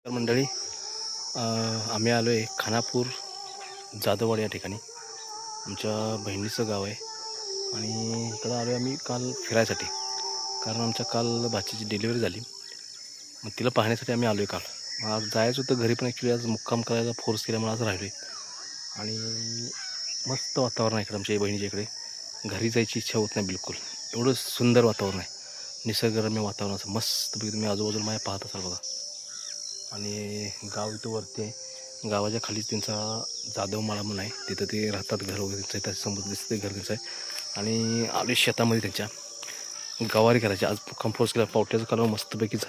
तर मंडळी आम्ही आलो आहे खानापूर जाधववाडी या ठिकाणी. आमच्या बहिणीचं गाव आहे आणि इकडं आलो आहे आम्ही काल फिरायसाठी, कारण आमच्या काल भाचीची डिलिव्हरी झाली. मग तिला पाहण्यासाठी आम्ही आलो आहे काल. मग आज जायचं होतं घरी, पण ॲक्च्युली आज मुक्काम करायला फोर्स केल्यामुळे आज राहिलो आहे. आणि मस्त वातावरण आहे इकडं आमच्या बहिणीच्या इकडे. घरी जायची इच्छा होत नाही बिलकुल, एवढं सुंदर वातावरण आहे, निसर्गरम्य वातावरण असं मस्तपैकी. तुम्ही आजूबाजूला माझ्या पाहत असाल बघा. आणि गाव इथं वरती आहे, गावाच्या खालीच त्यांचा जाधव माळा म्हणून आहे, तिथं ते राहतात, घर वगैरे त्यांचं आहे, समोर दिसते घर त्यांचं आहे. आणि आले शेतामध्ये त्यांच्या गवारी करायची. आज कंपोज केला, पावट्याचं कालवण मस्तपैकीच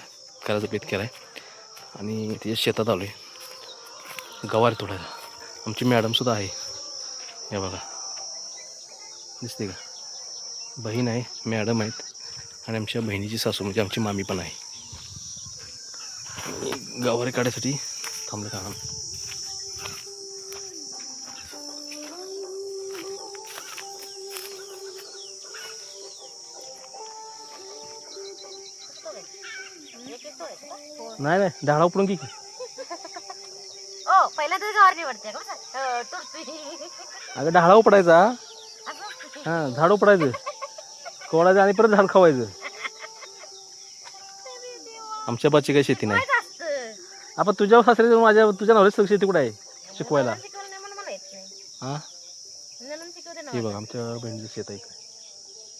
करायचा बेत केला आहे. आणि त्याच्या शेतात आलो आहे गवारी तोडायला. आमची मॅडमसुद्धा आहे, हे बघा दिसते का, बहीण आहे, मॅडम आहेत, आणि आमच्या बहिणीची सासू म्हणजे आमची मामी पण आहे. गवारी काढायसाठी थांबले का. नाही नाही, ढाळा उपडून की पहिला तर गवार निवडते अगं, ढाळा उपडायचा. हां, झाड उपडायचं, कोणाचं आणि परत झाड खावायचं. आमच्या बाची काही शेती नाही. आपण तुझ्या सासरे माझ्या तुझ्या नवऱ्याची शेती कुठे आहे शिकवायला? हां, हे बघा आमच्या बहिणीचं शेत आहे इकडे.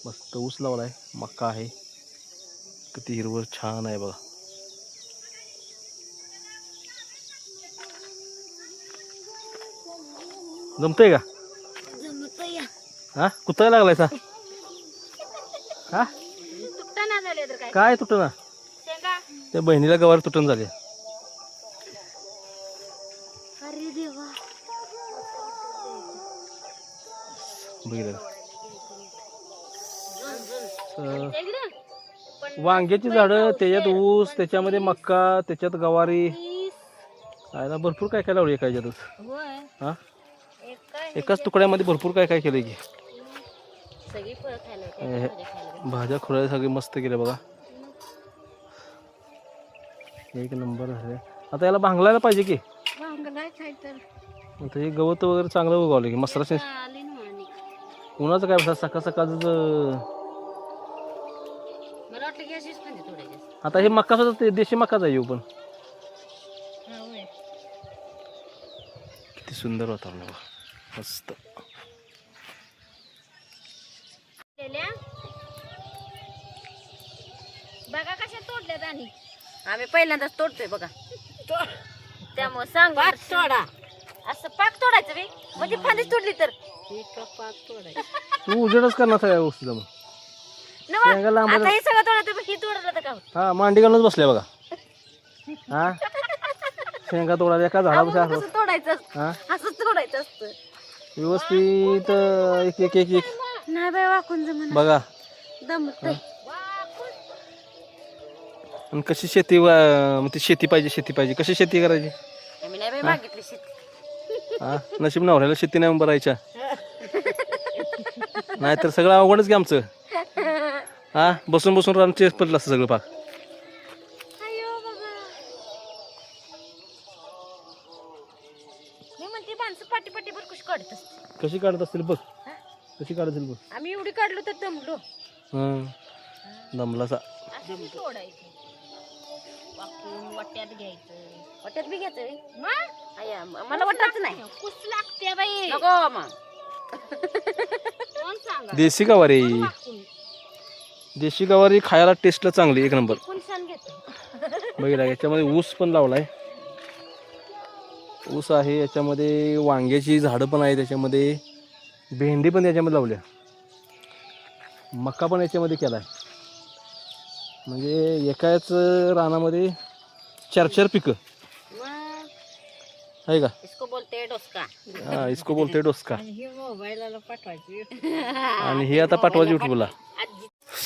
मस्त ऊस लावला आहे, मक्का आहे, किती हिरवं छान आहे बघा. जमतंय का? हा, कुत्तायला लागलायचा. हा, काय तुटं ना, त्या बहिणीला गवार तुटून झाली. बघितलं वांग्याची झाडं, त्याच्यात ऊस, त्याच्यामध्ये मक्का, त्याच्यात गवारी, आयला भरपूर काय काय लावली एका ह्याच्यातच. हा, एकाच तुकड्यामध्ये भरपूर काय काय केलंय की. भाज्या खुरायला सगळी मस्त केल्या बघा, एक नंबर झाले. आता याला भांगलायला पाहिजे की, आता हे गवत वगैरे चांगलं उगवलं की. मसरा उन्हाचं काय सकाळ सकाळच. आता हे मक्का सुद्धा देशी मक्काच आहे पण. किती सुंदर वातावरण बघा, मस्त. बघा कशा तोडल्यात, आणि आम्ही पहिल्यांदाच तोडतोय बघा. त्यामुळे सांग तोडा, असं पाक तोडायचं बी म्हणजे फांदीच तोडली तर पाक तोडायचं. तू उजेडच करणार सगळ्या गोष्टी जमून. आता हे सगळं तोडायचं, ही तोडलं का? हा, मांडी घालूनच बसले बघा. हा, शेंगा तोडायला एका झाडापासून असं तोडायचं, असं तोडायचं असतं व्यवस्थित, एक एक एक एक. नाही बाय, वाकून जमून बघा दमतंय. आणि कशी शेती, ती शेती पाहिजे, शेती पाहिजे. कशी शेती करायची? आम्ही नाही बाई मागितली शेती. हा, नशीब नवऱ्याला शेती नाही भरायच्या, नाहीतर सगळं अवघडच की आमचं. हा, बसून बसून रान चेस पडलं असतं सगळं पाक. मी म्हणते माणसं पाटी पाटी भर कशी काढत असते. कशी काढत असतील बघ, कशी काढत असेल बघ. आम्ही एवढी काढलो तर दमलो. दमलासा तोडायचं, वाकून वाट्यात घ्यायचं. वाट्यात बी घ्यायचं, मला वाटत नाही, कुस लागते बाई. नको मग. देशी गवारी, देशी गवारी खायला टेस्टला चांगली, एक नंबर. बघितला, याच्यामध्ये ऊस पण लावलाय, ऊस आहे याच्यामध्ये, वांग्याची झाडं पण आहे त्याच्यामध्ये, भेंडी पण याच्यामध्ये लावल्या, मका पण याच्यामध्ये केलाय. म्हणजे एकाच रानामध्ये 4-4 पिकं आहे का? इसको बोलते डोसका. हा, इसको बोलते डोसका. मोबाईलला पाठवायची, आणि हे आता पाठवायची युट्यूबला.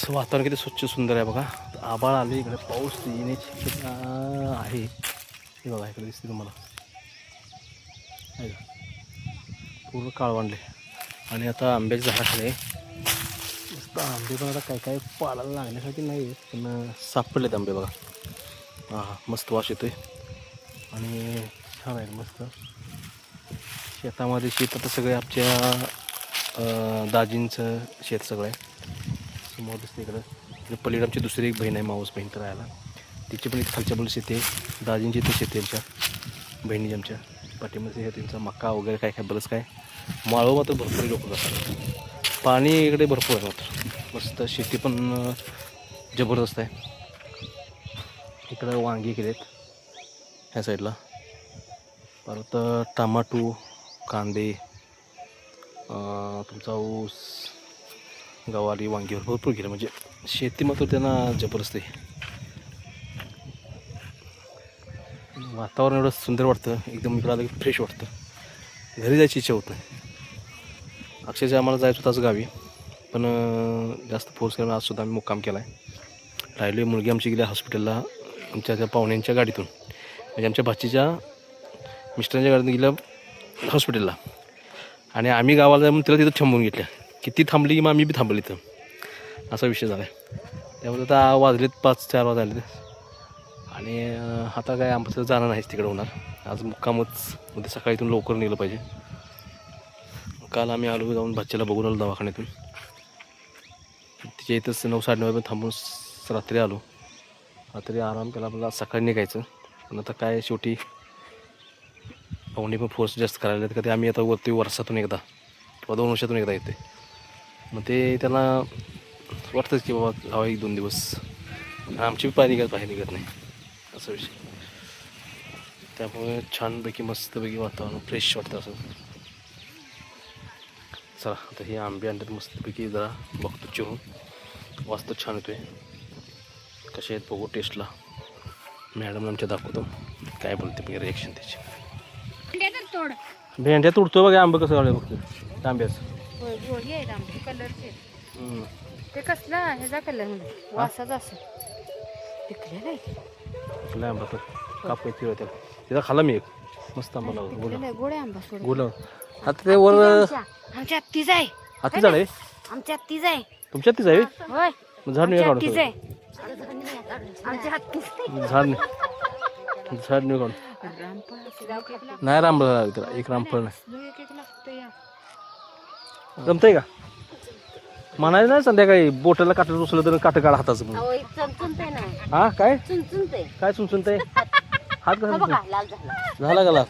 वातावरण किती स्वच्छ सुंदर आहे बघा. आभाळ आले, इकडे पाऊस येण्याची शक्यता आहे. हे बघा इकडे दिसते तुम्हाला, आहे का, पूर्ण काळवंडले. आणि आता आंब्याच्या झाडाखाली मस्त आंबे पण आता काय काय पाळायला लागण्यासाठी नाही, पण सापडलेत आंबे बघा. हां, मस्त वास येतोय. आणि छान आहे मस्त. शेतामध्ये शेत आता सगळे आमच्या दाजींचं शेत सगळं आहे. समोर दिसते इकडं. पलीकडे आमची दुसरी एक बहीण आहे, माऊस बहीण तर राहायला. तिची पण इथे खालच्या बोल शेती आहे. दाजींची इथे शेती आहे आमच्या बहिणी आमच्या पाठीमध्ये हे त्यांचा मका वगैरे काय काय बरंच काय. माळव मात्र भरपूर लोक जातात. पाणी इकडे भरपूर आहे मात्र. मस्त शेती पण जबरदस्त आहे. इकडं वांगी केलेत ह्या साईडला. परत टमाटो, कांदे, तुमचा ऊस, गवारी, वांगीवर भरपूर केलं. म्हणजे शेती मात्र त्यांना जबरदस्त आहे. वातावरण एवढं सुंदर वाटतं, एकदम इकडं आलं की फ्रेश वाटतं. घरी जायची इच्छा होत नाही. अक्षरशः आम्हाला जायचं होतं आज गावी, पण जास्त फोर्स केला. आजसुद्धा आम्ही मुक्काम केला आहे. राहिलो आहे. मुलगी आमची गेली हॉस्पिटलला आमच्या त्या पाहुण्यांच्या गाडीतून, म्हणजे आमच्या भाचीच्या मिस्टरांच्या गाडीतून गेल्या हॉस्पिटलला. आणि आम्ही गावाला जाऊन तिला तिथं थांबवून घेतल्या. किती थांबली की मग आम्ही बी थांबली इथं, असा विषय झाला आहे. त्यामुळे आता वाजलेत 5-4 वाजले. आणि आता काय आमचं जाणं नाहीच तिकडे होणार. आज मुक्कामच. उद्या सकाळी इथून लवकर निघलं पाहिजे. काल आम्ही आलो जाऊन भाच्याला बघून आलो दवाखान्यातून. तिच्या इथंच 9-9:30 थांबून रात्री आलो. रात्री आराम केला. आपल्याला सकाळी निघायचं, पण आता काय शेवटी पाहुणे पण फोर्स जास्त करायला. कधी आम्ही आता वरती वर्षातून एकदा किंवा 2 वर्षातून एकदा येते. मग ते त्यांना वाटतंच की बाबा जावं 1-2 दिवस. आमची पाय बाहेर निघत नाही, असा विषय. त्यामुळे छानपैकी मस्तपैकी वातावरण फ्रेश वाटतं असं. चला आता हे आंबे आणतात मस्तपैकी, जरा बघतो चिरून. वाजतो छान येतोय. कसे आहेत बघू टेस्टला. मॅडम आमच्या दाखवतो काय बोलते मी, रिॲक्शन त्याची. भेंड्या तुडतो बघा. आंबे कसं काढलं बघतो आंब्याचं. कलरचे ते कसला ह्याचा कलर म्हणजे वासाचा असं पिकलेला आहे. कुठला आंबा तर कापायची होत्या तिथं खाला मी एक मस्त आंबा लावला. गोड्या आंबा गोल आता ते वर आमच्या हत्तीच आहे. हाती झाड आहे आमच्या हत्तीच आहे. तुमच्या हत्तीच आहे होय झाड नाही काढून. आमच्या हत्तीच झाड नाही काढून नाही. रामफळ लागेल त्याला. एक रामफळ नाही जमतंय का म्हणायचं नाही. संध्याकाळी बोटाला काटं रुसलं तर काटं काढा हाताचं म्हणून. हा काय काय चुनचुनतंय हात कसा झाला का लाल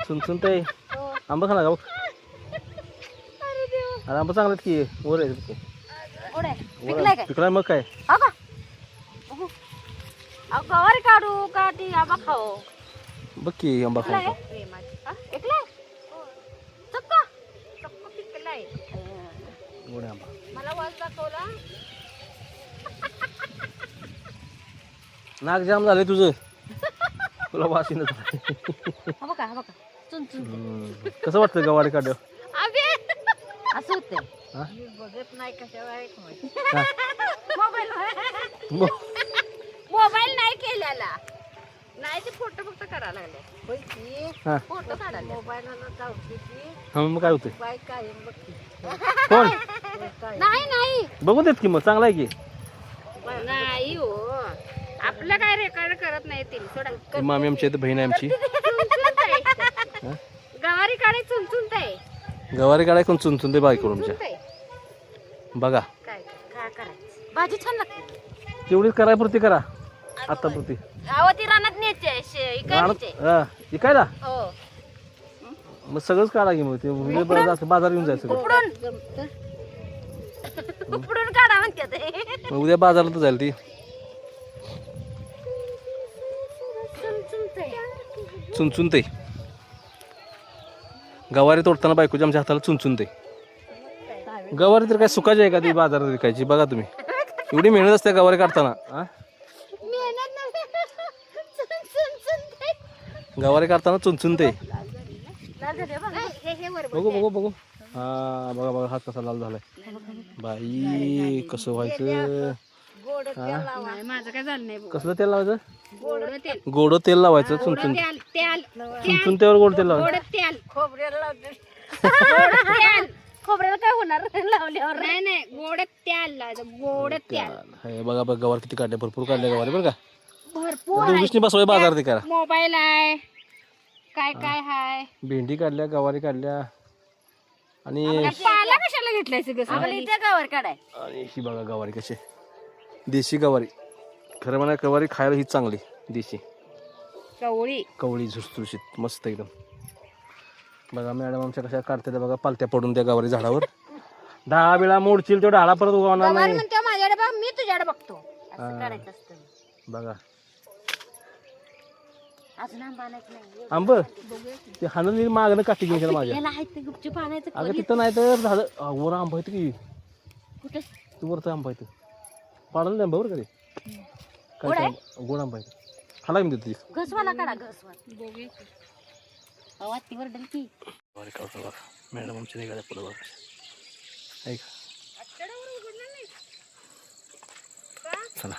चुनचुनतंय. आंबा खाला का बघ. अरे आंबा चांगला की वर आहे पिकलाय. मग काय गवारी काढू का ती आंबा खाऊ. बघ की आंबा खाऊ. गोड्या आंबा मला वाज दाखवला. नाक जाम झालंय तुझं. तुला वाशीन कसं वाटतं गवारी काढ. असं होतंय. बघत नाही कशा मोबाईल नाही केलेला नाही. ते फोटो फक्त करायला लागले. फोटो काढायला मोबाईलला जाऊ. मग काय होतंय. बाय काय कोण नाही बघू देत की मग चांगला आहे की. नाही हो आपलं काय रेकॉर्ड करत नाही. ते मामी आमची इथे बहीण आहे आमची. गवारी काढाय चुनचुनताय. गवारी काढाय कोण चुनचुनते बायको आमच्या. बघा काय काय करायचं. भाजी छान लागते. तेवढीच करायपुरती करा. आता पुरती अहो ती रानात न्यायचे विकायला. हो मग सगळंच काढा की. मग ते बाजार घेऊन जायचं. उपडून काढा म्हणते. मग उद्या बाजारला तर जाईल ती. चुनचुनते गवारी तोडताना बायकोच्या आमच्या हाताला चुनचुनते. गवारी तर काय सुकायची आहे का ती बाजारात विकायची. बघा तुम्ही एवढी मेहनत असते गवारी काढताना. गवारी काढताना चुनचुनते. बघू बघू बघू. हा बघा बघा हात कसा लाल झालाय. बाई कसं व्हायचं. माझं काय झालं नाही. कसलं तेल लावायचं. गोड तेल लावायचं. चुनचुन चुनचुनतेवर गोड तेल लावायचं. खोबऱ्याला काय होणार लावल्यावर. नाही गोड तेल लावायचं. गोड तेल. बघा बघा गवार किती काढले. भरपूर काढले गवारी बरं का. भरपूर दोघींनी बसवलं बाजार ते करा. मोबाईल आहे काय काय हाय. भेंडी काढल्या, गवारी काढल्या आणि पाला कशाला घेतलाय सगळं त्या गावावर काढाय. आणि ही बघा गवारी कशी देशी गवारी. खरं म्हणा गवारी खायला ही चांगली देशी कवळी कवळी झुसझुशीत मस्त एकदम. बघा मॅडम आमच्या कशा काढतात बघा पालत्या पडून त्या गवारी झाडावर. डाळा बिळा मोडशील तो डाळा परत उगवणार नाही. म्हणते माझ्याकडे बघ मी तुझ्याकडे बघतो असं करायचं असतं. बघा अजून आंबा आणायचं नाही. आंब ते हाणून मागणं काठी घेऊन माझ्या. याला आहेत ते गुपचूप आणायचं. अगं तिथं नाही तर झालं वर आंबा आहे की कुठे तू वरचा आंबा आहे पाडलं आंबा बरं का ते काय गोड आंबा आहे. खाला मी देतो घसवाला काढा घसवा आवाज ती वरडल की. मॅडम आमच्या निघाल्या पुढं बघा ऐक चला.